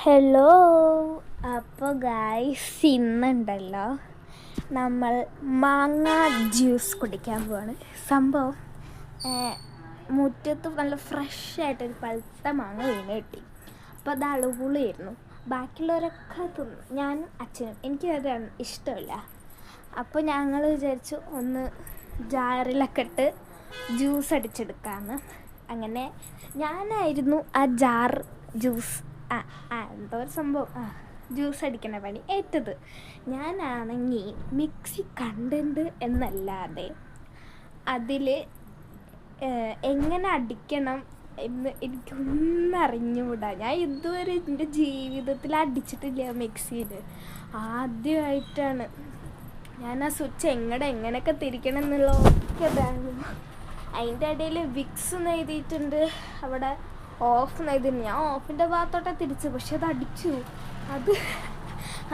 Hello. അപ്പോൾ guys, ഇന്നുണ്ടല്ലോ നമ്മൾ മാങ്ങ ജ്യൂസ് കുടിക്കാൻ പോവാണ്. സംഭവം മുറ്റത്ത് നല്ല ഫ്രഷായിട്ടൊരു പഴുത്ത മാങ്ങ വീണ് കിട്ടി. അപ്പോൾ അത് അളുപുളിയായിരുന്നു. ബാക്കിയുള്ളവരൊക്കെ തിന്നു, ഞാനും അച്ഛനും. എനിക്കത് ഇഷ്ടമില്ല. അപ്പോൾ ഞങ്ങൾ വിചാരിച്ചു ഒന്ന് ജാറിലൊക്കെ ഇട്ട് ജ്യൂസ് അടിച്ചെടുക്കാമെന്ന്. അങ്ങനെ ഞാനായിരുന്നു ആ ജാർ ജ്യൂസ് എന്തോ ഒരു സംഭവം ജ്യൂസ് അടിക്കണ പണി ഏറ്റത്. ഞാനാണെങ്കിൽ മിക്സി കണ്ടന്റ് എന്നല്ലാതെ അതിൽ എങ്ങനെ അടിക്കണം എന്ന് എനിക്കൊന്നും അറിഞ്ഞുകൂടാ. ഞാൻ ഇതുവരെ എൻ്റെ ജീവിതത്തിൽ അടിച്ചിട്ടില്ല മിക്സിയിൽ. ആദ്യമായിട്ടാണ് ഞാൻ ആ സ്വിച്ച് എങ്ങനെയൊക്കെ തിരിക്കണം എന്നുള്ളതൊക്കെ ഇതാണ്. അതിൻ്റെ ഇടയിൽ വിക്സ് എന്ന് എഴുതിയിട്ടുണ്ട്, അവിടെ ഓഫ് എന്ന് എഴുതിയിട്ടുണ്ട്. ഞാൻ ഓഫിൻ്റെ ഭാഗത്തോട്ടെ തിരിച്ചു, പക്ഷെ അത് അടിച്ചു.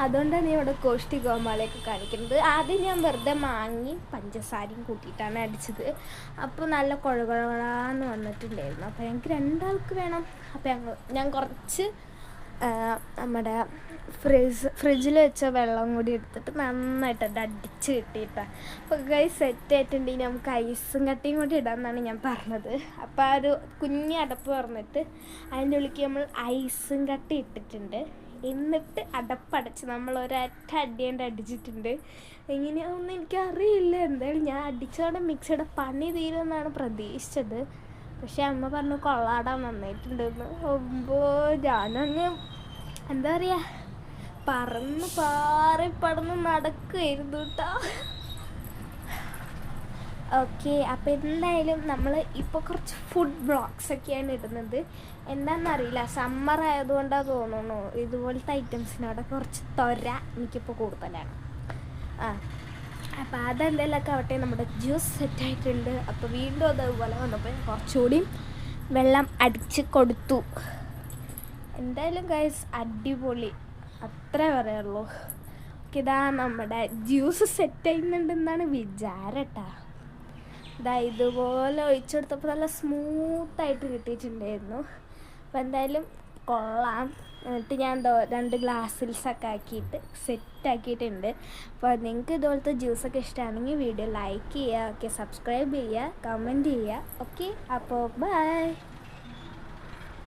അതുകൊണ്ടാണ് ഞാൻ ഇവിടെ കോഷ്ടി ഗോമാളിയൊക്കെ കാണിക്കുന്നത്. ആദ്യം ഞാൻ വെറുതെ മാങ്ങയും പഞ്ചസാരയും കൂട്ടിയിട്ടാണ് അടിച്ചത്. അപ്പോൾ നല്ല കുഴകുഴാന്ന് വന്നിട്ടുണ്ടായിരുന്നു. അപ്പോൾ ഞങ്ങൾക്ക് രണ്ടാൾക്ക് വേണം. അപ്പോൾ ഞാൻ കുറച്ച് നമ്മുടെ ഫ്രിഡ്ജിൽ വെച്ച വെള്ളം കൂടി എടുത്തിട്ട് നന്നായിട്ട് അടിച്ച് കിട്ടിയിട്ടാണ്. അപ്പോൾ ഗൈസ് സെറ്റ് ആയിട്ടുണ്ടെങ്കിൽ നമുക്ക് ഐസും കട്ടിയും കൂടി ഇടാമെന്നാണ് ഞാൻ പറഞ്ഞത്. അപ്പോൾ ആ ഒരു കുഞ്ഞ് അടപ്പ് പറഞ്ഞിട്ട് അതിൻ്റെ ഉള്ളിലേക്ക് നമ്മൾ ഐസും കട്ടി ഇട്ടിട്ടുണ്ട്. എന്നിട്ട് അടപ്പടച്ച് നമ്മൾ ഒരൊറ്റ അടിയേണ്ട അടിച്ചിട്ടുണ്ട്. എങ്ങനെയാണെന്ന് എനിക്കറിയില്ല. എന്തായാലും ഞാൻ അടിച്ചോടെ മിക്സിയുടെ പണി തീരുമെന്നാണ് പ്രതീക്ഷിച്ചത്. പക്ഷെ അമ്മ പറഞ്ഞു കൊള്ളാടാ, നന്നായിട്ടുണ്ടെന്ന്. ഞാനങ്ങ് എന്താ പറയുക, പറന്ന് നടക്കുമായിരുന്നു കേട്ടോ. ഓക്കെ, അപ്പോൾ എന്തായാലും നമ്മൾ ഇപ്പോൾ കുറച്ച് ഫുഡ് ബ്ലോഗ്സൊക്കെയാണ് ഇടുന്നത്. എന്താണെന്നറിയില്ല, സമ്മർ ആയതുകൊണ്ടാണ് തോന്നുന്നു ഇതുപോലത്തെ ഐറ്റംസിനോടെ കുറച്ച് ത്വര എനിക്കിപ്പോൾ കൂടുതലാണ്. അപ്പോൾ അതെന്തെങ്കിലുമൊക്കെ ആവട്ടെ, നമ്മുടെ ജ്യൂസ് സെറ്റായിട്ടുണ്ട്. അപ്പോൾ വീണ്ടും അതേപോലെ വന്നപ്പോൾ കുറച്ചുകൂടി വെള്ളം അടിച്ച് കൊടുത്തു. എന്തായാലും ഗൈസ് അടിപൊളി, അത്രേ പറയുള്ളൂ. ഇതാ നമ്മുടെ ജ്യൂസ് സെറ്റ് ചെയ്യുന്നുണ്ടെന്നാണ് വിചാരട്ടാ. ഇതാ ഇതുപോലെ ഒഴിച്ചെടുത്തപ്പോൾ നല്ല സ്മൂത്തായിട്ട് കിട്ടിയിട്ടുണ്ടായിരുന്നു. അപ്പോൾ എന്തായാലും കൊള്ളാം. എന്നിട്ട് ഞാൻ 2 ഗ്ലാസ്സിൽസൊക്കെ ആക്കിയിട്ട് സെറ്റാക്കിയിട്ടുണ്ട്. അപ്പോൾ നിങ്ങൾക്ക് ഇതുപോലത്തെ ജ്യൂസൊക്കെ ഇഷ്ടമാണെങ്കിൽ വീഡിയോ ലൈക്ക് ചെയ്യുക, ഓക്കെ, സബ്സ്ക്രൈബ് ചെയ്യുക, കമൻറ്റ് ചെയ്യുക. ഓക്കെ, അപ്പോൾ ബൈ.